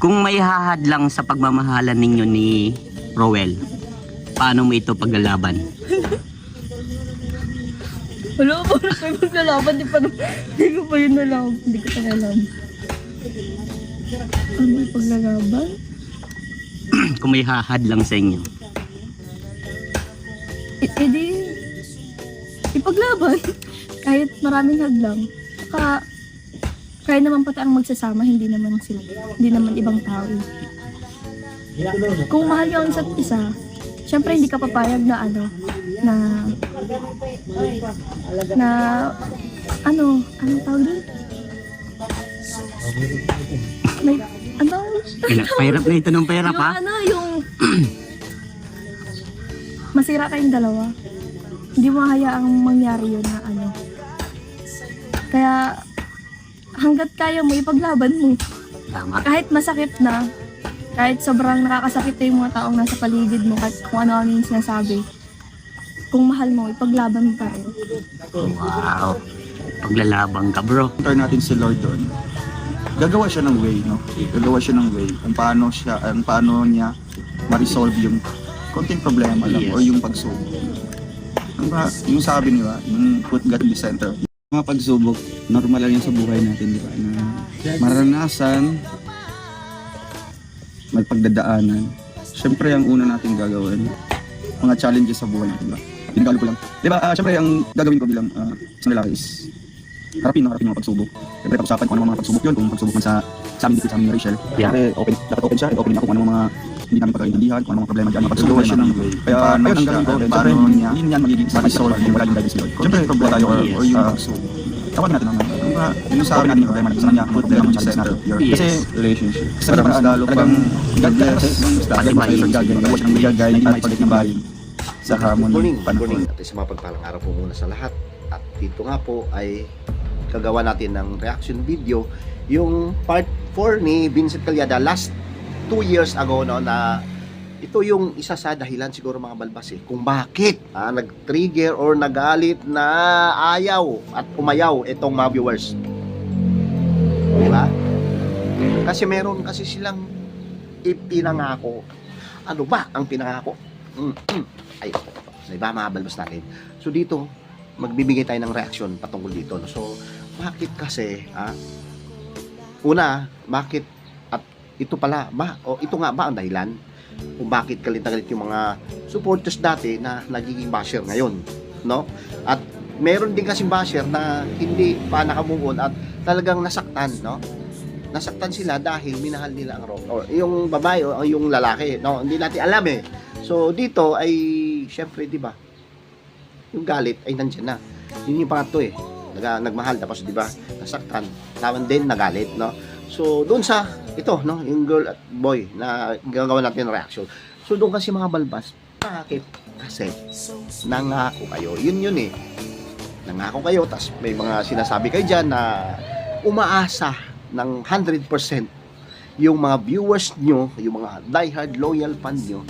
Kung may hahadlang sa pagmamahalan ninyo ni Rowel, paano mo ito paglalaban? Wala pa na kayo maglalaban. Hindi ko pa yun nalaman. Hindi ko pa alam. Ano yung paglalaban? Kung may hahadlang sa inyo. Di, ipaglaban. Kahit maraming hadlang. Kaya naman pati ang magsasama, hindi naman sila. Hindi naman ibang tao. Kung mahal yung isa't isa, syempre hindi ka papayag na anong tawag doon? May, Pahirap na ito ng pera pa? yung masira kayong dalawa. Hindi mo hayaang mangyari yun na Kaya, hanggat kaya mo, ipaglaban mo. Tama. Kahit masakit na, kahit sobrang nakakasakit na yung mga taong nasa paligid mo, kahit kung ano yung sinasabi, kung mahal mo, ipaglaban mo pa rin. Wow. Paglalabang ka, bro. Turn natin si Lord doon. Gagawa siya ng way, no? Gagawa siya ng way kung paano niya ma-resolve yung konting problema lang Yes. or yung pagsubok. Diba, yung sabi niya, yung put God in the center. Mga pagsubok, normal lang yan sa buhay natin, di ba? Na maranasan, may pagdadaanan. Siyempre, ang una nating gagawin, mga challenges sa buhay natin, di ba? Pinagalo ko lang. Di ba, siyempre, ang gagawin ko bilang isang lalaki is harapin yung mga pagsubok. Siyempre, pag-usapan kung ano mga pagsubok yun, kung pagsubok man sa amin dito sa amin ni Rachel. Yeah. Siyempre, dapat open siya, open ako kung ano mga hindi namin pagkaintindihan, kung ano mga problema dyan, mga pagsubok namin. Kaya, ayun, ang gagawin ko, siyempre, yun yan magiging ma-resolve kung wala yung guidance Lord. Siyempre, problema tayo or yung pagsubok. Tawag natin naman. Yung sa akin natin yung problema natin sa kanya, put them in the center. Kasi, Relationship. para mas lalo pang God bless, gagawin at pagkinabahin sa hamon Morning, ng panahon. morning. At isang mapagpalang araw po muna sa lahat. At dito nga po ay gagawa natin ng reaction video yung part 4 ni Vincent Calyada last 2 years ago, no, na ito yung isa sa dahilan siguro mga balbas kung bakit nag-trigger or nagalit na ayaw at umayaw itong mga viewers. Di ba? Kasi meron kasi silang ipinangako. Ano ba ang pinangako? Ay, di ba mga balbas natin? So dito, magbibigay tayo ng reaction patungkol dito. No? So, bakit kasi, una, bakit, at ito pala, ito nga ba ang dahilan kung bakit galit na galit yung mga supporters dati na nagiging basher ngayon, no? At meron din kasing basher na hindi pa nakamove on at talagang nasaktan, no? Nasaktan sila dahil minahal nila ang Rock, or yung babae o yung lalaki, no? Hindi natin alam eh. So, dito ay, syempre, di ba, yung galit ay nandiyan na. Yun yung pangatlo eh. Nagmahal tapos di ba nasaktan. Naman din nagalit, no? So doon sa ito, no, yung girl at boy na gagawin natin ng reaction. So doon kasi mga balbas, bakit? Kasi nangako kayo. Yun eh. Nangako kayo tapos may mga sinasabi kayo diyan na umaasa ng 100% yung mga viewers nyo, yung mga diehard loyal fan nyo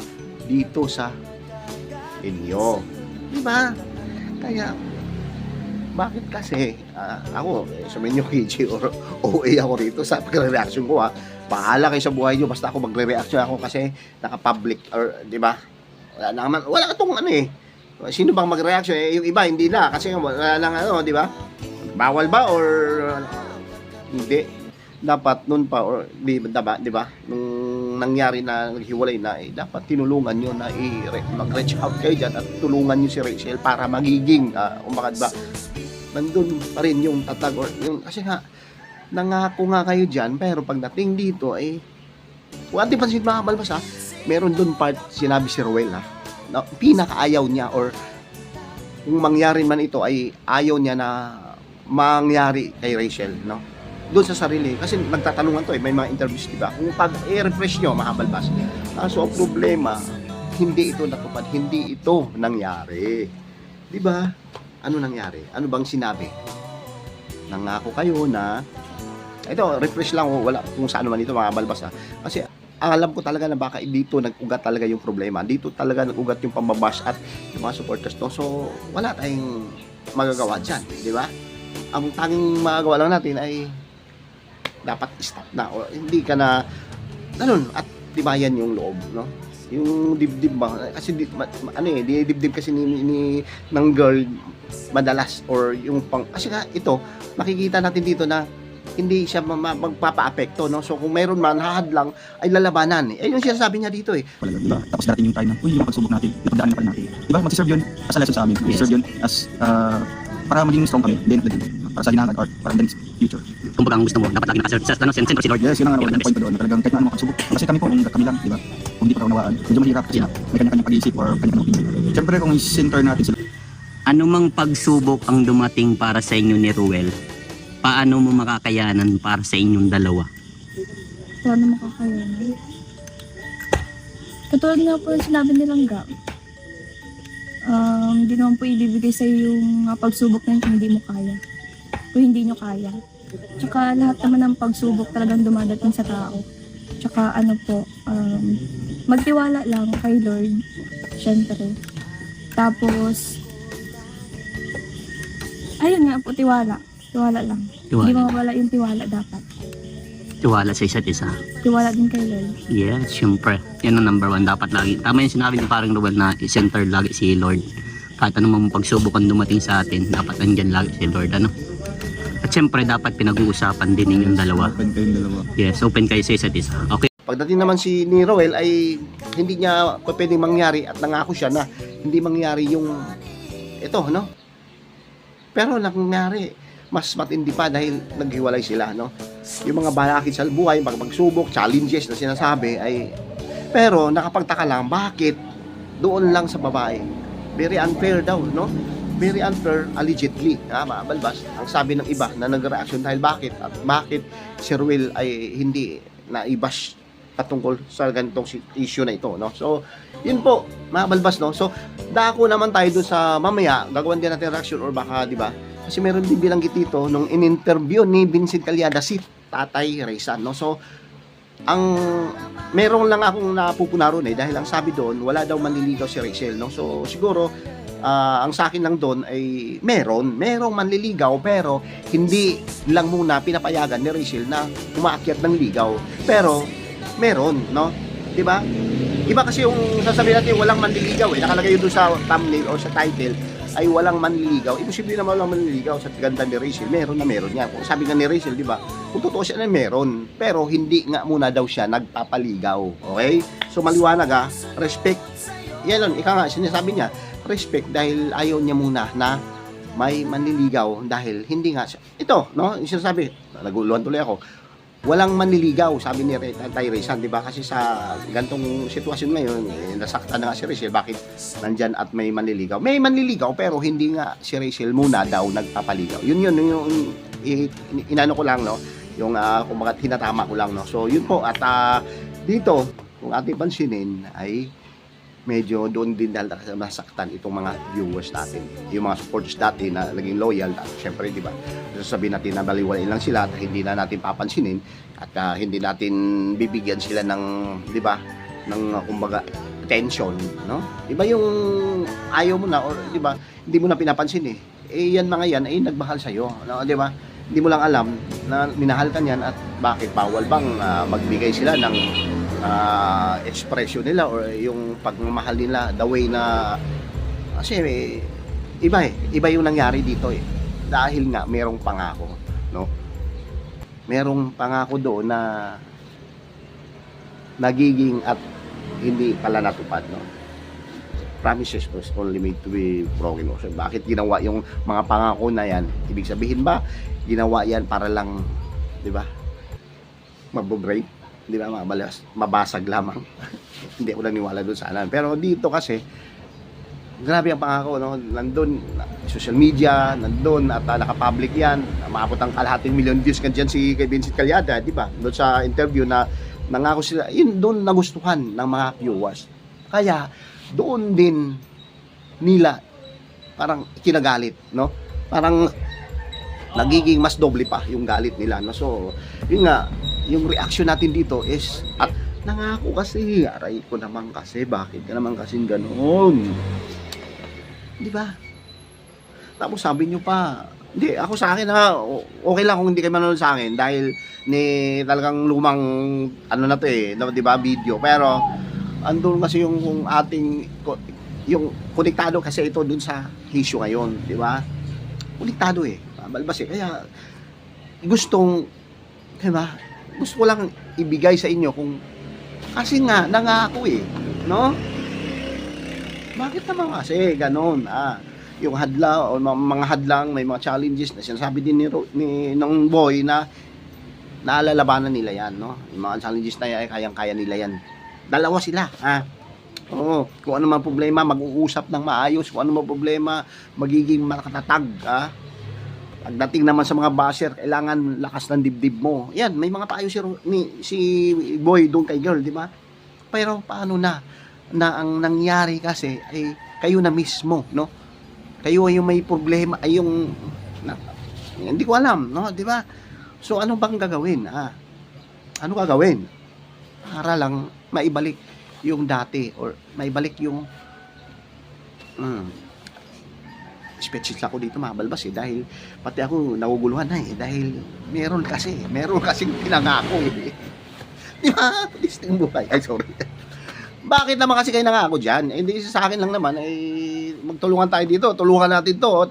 dito sa inyo. Di ba? Kaya, bakit kasi ako, sabihin nyo KJ or OA ako rito sa pagre-reaction ko bahala kayo sa buhay nyo, basta ako magre-reaction ako kasi naka-public or, di ba? Wala itong sino bang mag-reaction? Yung iba, hindi na, kasi wala lang di ba? Bawal ba or hindi? Dapat nun pa or di ba? Nung nangyari na naghiwalay na dapat tinulungan nyo na mag-reach out kayo dyan at tulungan nyo si Rachel para magiging umakad ba nandun pa rin yung tatag or yung, kasi nga nangako nga kayo dyan pero pagdating dito huwag pansin mga balbas meron dun part sinabi si Rowel na pinakaayaw niya or kung mangyari man ito ay ayaw niya na mangyari kay Rachel, no? Doon sa sarili kasi nagtatanungan to may mga interviews, di ba? Kung pag i-refresh nyo mga balbas, so ang problema hindi ito natupad, hindi ito nangyari, di ba? Ano nangyari? Ano bang sinabi? Nangako kayo na ito, refresh lang wala kung saan man ito mga balbas kasi alam ko talaga na baka dito nag-ugat talaga yung problema, dito talaga nag-ugat yung pambabash at yung mga supporters to. So wala tayong magagawa dyan, di ba? Ang tanging magagawa lang natin ay dapat stop na o hindi ka na ganun, at tibayan yung loob, no? Yung dibdib ba, kasi dinidibdib kasi ng girl madalas, or yung kasi nga ito, makikita natin dito na hindi siya magpapa-apekto, no? So kung mayroon man hahadlang, ay lalabanan. Eh, yung sinasabi niya dito eh. Wala, diba? Tapos darating yung time na, uy, yung pagsubok natin, ipagdaanin pa rin natin. Diba? Mag-serve yun as a lesson sa amin. Mag-serve yun as, para maging strong kami, then, para sa hinahangad, or para the next future. Kung baga ang gusto mo, dapat lagi nakasearch sa center si Lord. Yes, yun ang point ko doon. Talagang kahit na ano makasubok. Kasi kami po, kami lang, di ba? Kung hindi pa kaunawaan, medyo mahirap kasi may kanya-kanya pag-iisip or kanya-kanya opinion. Siyempre, kung i-center natin sila, Ano mang pagsubok ang dumating para sa inyo ni Ruel, paano mo makakayanan para sa inyong dalawa? Paano makakayanan? Katulad nga po yung sinabi nilang Ga, hindi naman po ibibigay sa yung pagsubok na yun kung hindi mo kaya. Kung hindi nyo kaya. Tsaka lahat naman ng pagsubok talagang dumadating sa tao. Tsaka ano po, magtiwala lang kay Lord, syempre. Tapos, ayun nga po, tiwala. Tiwala lang. Tiwala. Hindi mawala yung tiwala dapat. Tiwala sa isa't isa. Tiwala din kay Lord. Yes, syempre. Yan ang number one. Dapat lagi. Tama yung sinabi ni parang Ruel na i-center lagi si Lord. Kahit anong pagsubok ang dumating sa atin, dapat andyan lagi si Lord. Ano? At syempre, dapat pinag-uusapan din ninyong dalawa. open kayong dalawa. Yes, open kayo sa isa't isa. Okay. Pagdating naman ni Roel ay hindi niya pwedeng mangyari, at nangako siya na hindi mangyari yung ito, no? Pero nangyari, mas matindi pa dahil naghiwalay sila, no? Yung mga balakid sa buhay, pagsubok, challenges na sinasabi ay, pero nakapagtaka lang, bakit doon lang sa babae? Very unfair daw, no? Very unfair, allegedly, mga balbas. Ang sabi ng iba na nag-reaction dahil bakit? At bakit si Ruel ay hindi na-ibash patungkol sa ganitong issue na ito, no? So, yun po, mga balbas, no? So, dako naman tayo dun sa mamaya, gagawin din natin reaction or baka, di ba? Kasi meron din bilanggit dito nung in-interview ni Vincent Calyada si Tatay Raysan, no? So, meron lang akong napupuna ron dahil ang sabi doon, wala daw manliligaw si Rachel, no? So, siguro, ang sa akin lang doon ay merong manliligaw, pero hindi lang muna pinapayagan ni Rachel na umaakyat ng ligaw. Pero, meron, no? Diba? Iba kasi yung sasabihin natin walang manliligaw nakalagay yun doon sa thumbnail o sa title ay walang manliligaw. Imposible naman walang manliligaw sa ganda ni Rachel. Meron yan. Kung sabi nga ni Rachel, diba? Kung totoo siya na meron, pero hindi nga muna daw siya nagpapaligaw. Okay? So maliwanag respect. Yan, ika nga, sinasabi niya, respect dahil ayaw niya muna na may manliligaw dahil hindi nga siya. Ito, no? Yung sinasabi, naguluhan tuloy ako. Walang manliligaw, sabi ni Tatay Raysan, di ba? Kasi sa gantong sitwasyon ngayon, nasaktan na nga si Rachel, bakit nandyan at may manliligaw? May manliligaw, pero hindi nga si Rachel muna daw nagpapaligaw. Yun yung inano ko lang, no? Yung kumbaga hinatama ko lang, no? So, yun po. At dito, kung ating pansinin, ay medyo doon din dahil nasaktan itong mga viewers natin, yung mga supporters natin na naging loyal. At syempre, di ba, sasabihin natin na baliwalay lang sila at hindi na natin papansinin at hindi natin bibigyan sila ng, di ba, ng kumbaga attention, no? Iba yung ayaw mo na, or di ba, hindi mo na pinapansin yan mga yan ay nagmahal sa iyo, no? Di ba? Hindi mo lang alam na minahal ka niyan at bakit bawal bang magbigay sila ng expression nila or yung pagmamahal nila the way na kasi iba yung nangyari dito dahil nga merong pangako, no? Merong pangako doon na nagiging at hindi pala natupad, no? Promises was only made to be broken. So, bakit ginawa yung mga pangako na yan? Ibig sabihin ba ginawa yan para lang, di ba, mabobreak, di ba, mabasag lamang? Hindi ako naniwala doon sa anan. Pero dito kasi grabe ang pangako, no? Nandun social media, nandun at naka-public yan, maabot ang kalahating million views dyan si kay Vincent Calyada, di ba? Doon sa interview na nangako sila, yun doon nagustuhan ng mga viewers. Kaya doon din nila parang kinagalit, no? Parang nagiging mas doble pa yung galit nila, no? So, yun nga, yung reaction natin dito is at nangako kasi, aray ko naman kasi, bakit ka naman kasing ganoon? Di ba? Tapos sabi nyo pa, Hindi, ako sa akin okay lang kung hindi kayo manonood sa akin dahil ni talagang lumang ano na to di ba, video. Pero andun kasi yung kung ating yung konektado kasi ito dun sa issue ngayon, di ba? Konektado balbas Kaya gustong, di ba? Gusto ko lang ibigay sa inyo kung kasi nga nangako no? Bakit naman kasi ganon yung hadlang o mga hadlang, may mga challenges na sinasabi din ng boy na naalalabanan nila yan, no? Yung mga challenges na yan, kayang-kaya nila yan. Dalawa sila, Oo, kung ano man problema, mag-uusap ng maayos. Kung ano man problema, magiging makatatag, Pagdating naman sa mga basher, kailangan lakas ng dibdib mo. Yan, may mga payo si boy doon kay girl, di ba? Pero paano na ang nangyari kasi ay kayo na mismo, no? Kayo ay yung may problema, ay yung hindi ko alam, no? Di ba? So ano bang gagawin? Ano gagawin? Para lang maibalik yung dati or maibalik yung speechless ako dito mabalbas dahil pati ako naguguluhan na dahil meron kasi pinangako di ba? Listing buhay. Ay, sorry. Bakit naman kasi kayo nangako dyan? Hindi sa akin lang naman magtulungan tayo dito, tulungan natin to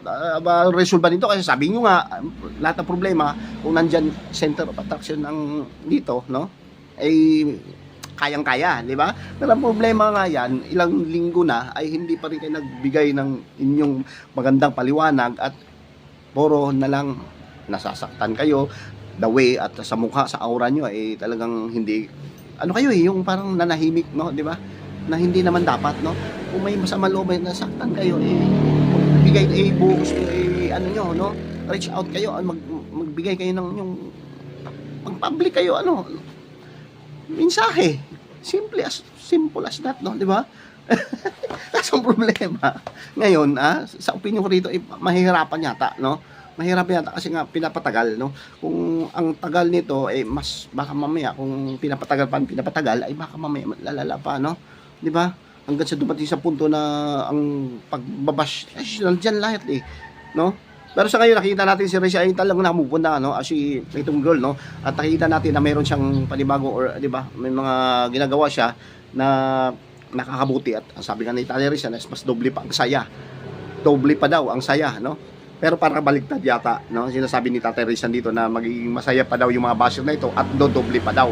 resolve nito kasi sabi nyo nga lahat ng problema kung nandyan center of attraction ng dito, no? Kayang-kaya, di ba? Pero ang problema nga yan, ilang linggo na ay hindi pa rin kayo nagbigay ng inyong magandang paliwanag at puro na lang nasasaktan kayo the way at sa mukha, sa aura nyo ay talagang hindi ano kayo yung parang nanahimik, no, di ba? Na hindi naman dapat, no? Kung may masama loob ay nasaktan kayo magbigay buhos ano nyo, no? Reach out kayo, magbigay kayo ng yung pag-public kayo mensahe. Simple as that, no? Di ba? Kasi ang problema ngayon, sa opinion ko rito, mahihirapan yata, no? Mahirapan yata kasi nga pinapatagal, no? Kung ang tagal nito, mas baka mamaya, kung pinapatagal, ay baka mamaya lalala pa, no? Di ba? Hanggang sa dumating sa punto na ang pagbabash, nandiyan lahat, no? Pero sa ngayon, nakita natin si Risha ay talagang nakamupunta, no? Itong girl, no? At nakita natin na mayroon siyang panibago or, di ba? May mga ginagawa siya na nakakabuti at sabi nga ni Tanya Risha, mas doble pa ang saya. Doble pa daw ang saya, no? Pero parang baliktad yata, no? Sinasabi ni Tatay Rizan dito na magiging masaya pa daw yung mga basher na ito at doble pa daw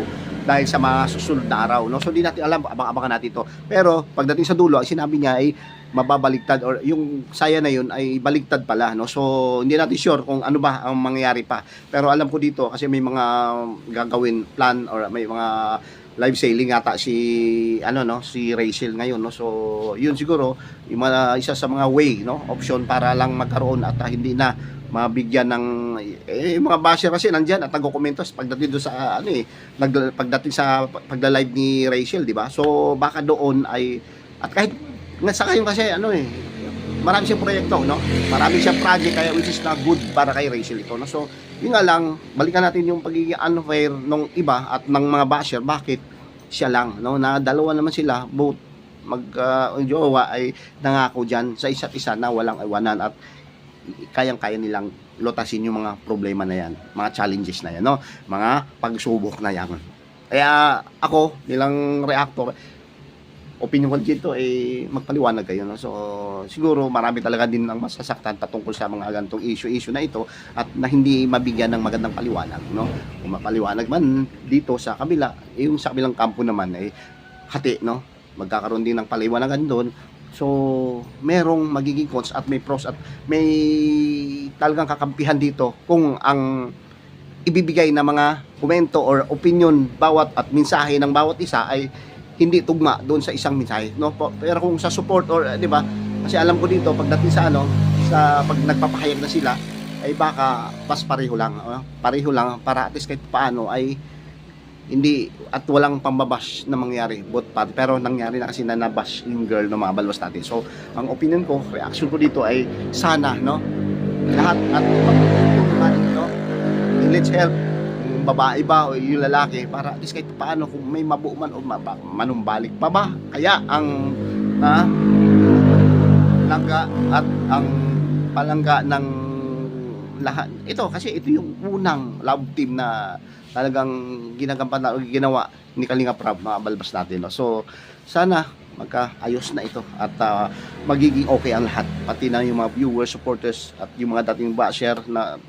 dahil sa mga susunod na araw, no? So di natin alam, abang-abangan natin ito. Pero pagdating sa dulo, sinabi niya ay mababaliktad or yung saya na yun ay baliktad pala, no? So hindi natin sure kung ano ba ang mangyayari pa. Pero alam ko dito kasi may mga gagawin plan or may mga live sailing yata si Rachel ngayon, no? So yun siguro yung isa sa mga way, no, option para lang magkaroon at hindi na mabigyan ng mga basher kasi nandyan at nagko-commentos pagdating doon sa pagdating sa pagla-live ni Rachel, di ba? So baka doon ay at kahit sa kayo kasi marami siyang proyekto, no? Marami siyang project kaya which is na good para kay Rachel ito, no? So yun nga lang, balikan natin yung pagiging unfair ng iba at ng mga basher. Bakit siya lang, no? Na dalawa naman sila, both jowa ay nangako dyan sa isa't isa na walang iwanan at kayang-kaya nilang lutasin yung mga problema na yan, mga challenges na yan, no? Mga pagsubok na yan. Kaya ako, nilang reactor, opinion ko dito magpaliwanag kayo, no? So siguro marami talaga din ang masasaktan patungkol sa mga ganitong issue na ito at na hindi mabigyan ng magandang paliwanag, no? Kung mapaliwanag man dito sa kabila, yung sa kabilang kampo naman hati, no? Magkakaroon din ng paliwanagan doon. So merong magiging cons at may pros at may talagang kakampihan dito kung ang ibibigay na mga komento or opinion bawat at mensahe ng bawat isa ay hindi tugma doon sa isang mensahe, no? Pero kung sa support or di ba, kasi alam ko dito pagdating sa sa pag nagpapahayag na sila ay baka pas pareho lang para at least kahit paano ay hindi at walang pambabash na mangyari pero nangyari na kasi na nabash yung girl na mabalwas natin. So ang opinion ko, reaction ko dito ay sana, no, lahat at no, let's help yung babae ba o yung lalaki para at least kahit paano kung may mabuo man o manumbalik pa ba kaya ang langga at ang palangga ng lahat. Ito kasi ito yung unang love team na talagang ginagampan o ginawa ni Kalinga Prab, mga balbas natin, no? So sana magkaayos na ito at magiging okay ang lahat, pati na yung mga viewers, supporters at yung mga dating basher na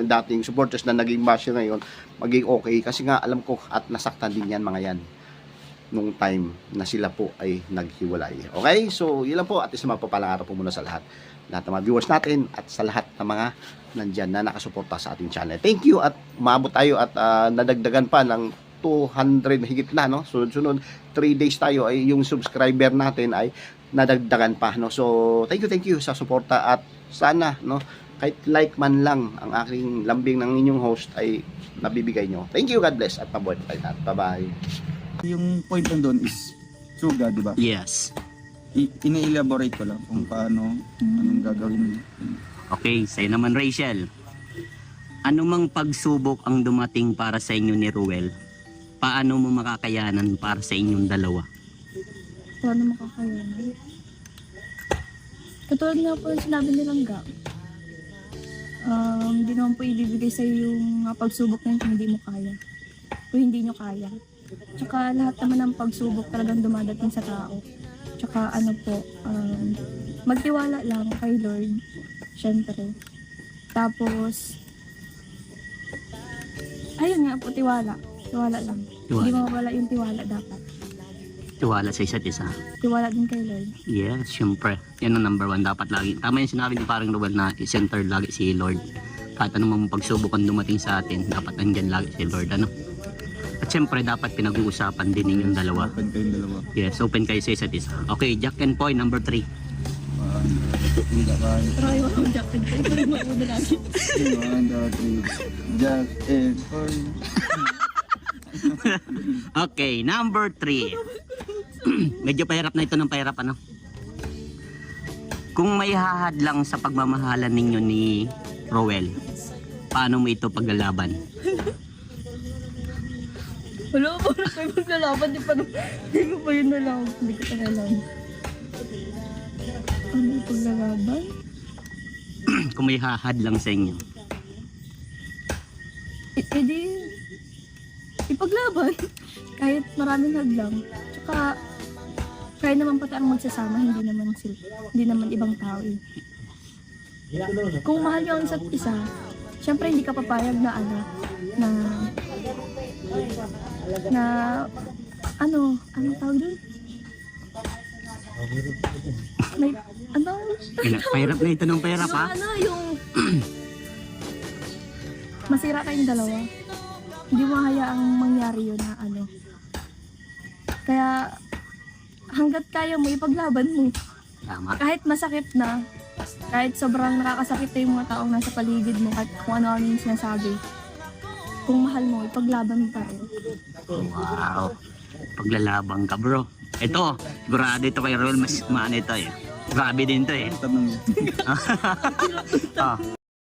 dating supporters na naging basher ngayon, maging okay kasi nga alam ko at nasaktan din yan mga yan nung time na sila po ay naghiwalay. Okay? So, yun lang po at isang mapapalang araw po muna sa lahat ng mga viewers natin at sa lahat ng mga nandyan na nakasuporta sa ating channel. Thank you at umabot tayo at nadagdagan pa ng 200 higit na, no? Sunod-sunod 3 days tayo ay yung subscriber natin ay nadagdagan pa, no? So, thank you sa suporta at sana, no, kahit like man lang ang aking lambing ng inyong host ay nabibigay nyo. Thank you, God bless at mabuhay tayo lahat. Bye-bye. Yung point lang doon is suga, di ba? Yes. Ina-elaborate ko lang kung paano, anong gagawin. Okay, sa'yo naman Rachel. Ano mang pagsubok ang dumating para sa inyo ni Ruel, paano mo makakayanan para sa inyong dalawa? Paano makakayanan? Katulad nga po yung sinabi nilang Gab. Hindi naman po ibibigay sa yung pagsubok na yun kung hindi mo kaya. Kung hindi nyo kaya. Tsaka lahat naman ng pagsubok talagang dumadating sa tao. Tsaka ano po, magtiwala lang kay Lord. Syempre. Tapos, ayun nga po, tiwala. Tiwala lang. Hindi mawawala yung tiwala dapat. Tiwala sa isa't isa. Tiwala din kay Lord. Yes, syempre. Yan ang number 1 dapat lagi. Tama yung sinabi ni parang Ruel na center lagi si Lord. Kahit anong pagsubok ang dumating sa atin, dapat andyan lagi si Lord, ano? At syempre, dapat pinag-uusapan din ninyong dalawa. Open kayong dalawa. Yes, open kayo sa isa't isa. Okay, Jack and Poy, number 3. Hindi ka kaya. Try mo ang jacket. Try mo ako lagi. Jack and Poy. Okay, number 3. Medyo pahirap na ito ng pahirap, ano? Kung may hahadlang sa pagmamahalan ninyo ni Roel, paano mo ito paglalaban? Wala po na kayo maglalaban. Hindi ko pa yun nalaman. Hindi ko pa nalaman. Ano yung paglalaban? Kung may hahadlang sa inyo. Edi, ipaglaban. Kahit maraming hadlang. Tsaka, kaya naman pati ang magsasama, hindi naman ibang tao eh. Kung mahal nyo ang isa't isa, syempre hindi ka papayag na tawag doon? May, Pahirap na ito ng pahirap, ha? yung masira kayong dalawa. Hindi mo hayaang mangyari yun na Kaya, hanggat kaya mo, ipaglaban mo. Tama. Kahit masakit na, kahit sobrang nakakasakit na yung mga taong nasa paligid mo, kahit kung ano-ano yung sinasabi, kung mahal mo, ipaglaban mo pa rin. Wow. Paglalabang ka, bro. Ito, sigurado ito kay Roel, mas maano ito eh. Grabe din to eh. Tanong. Ah.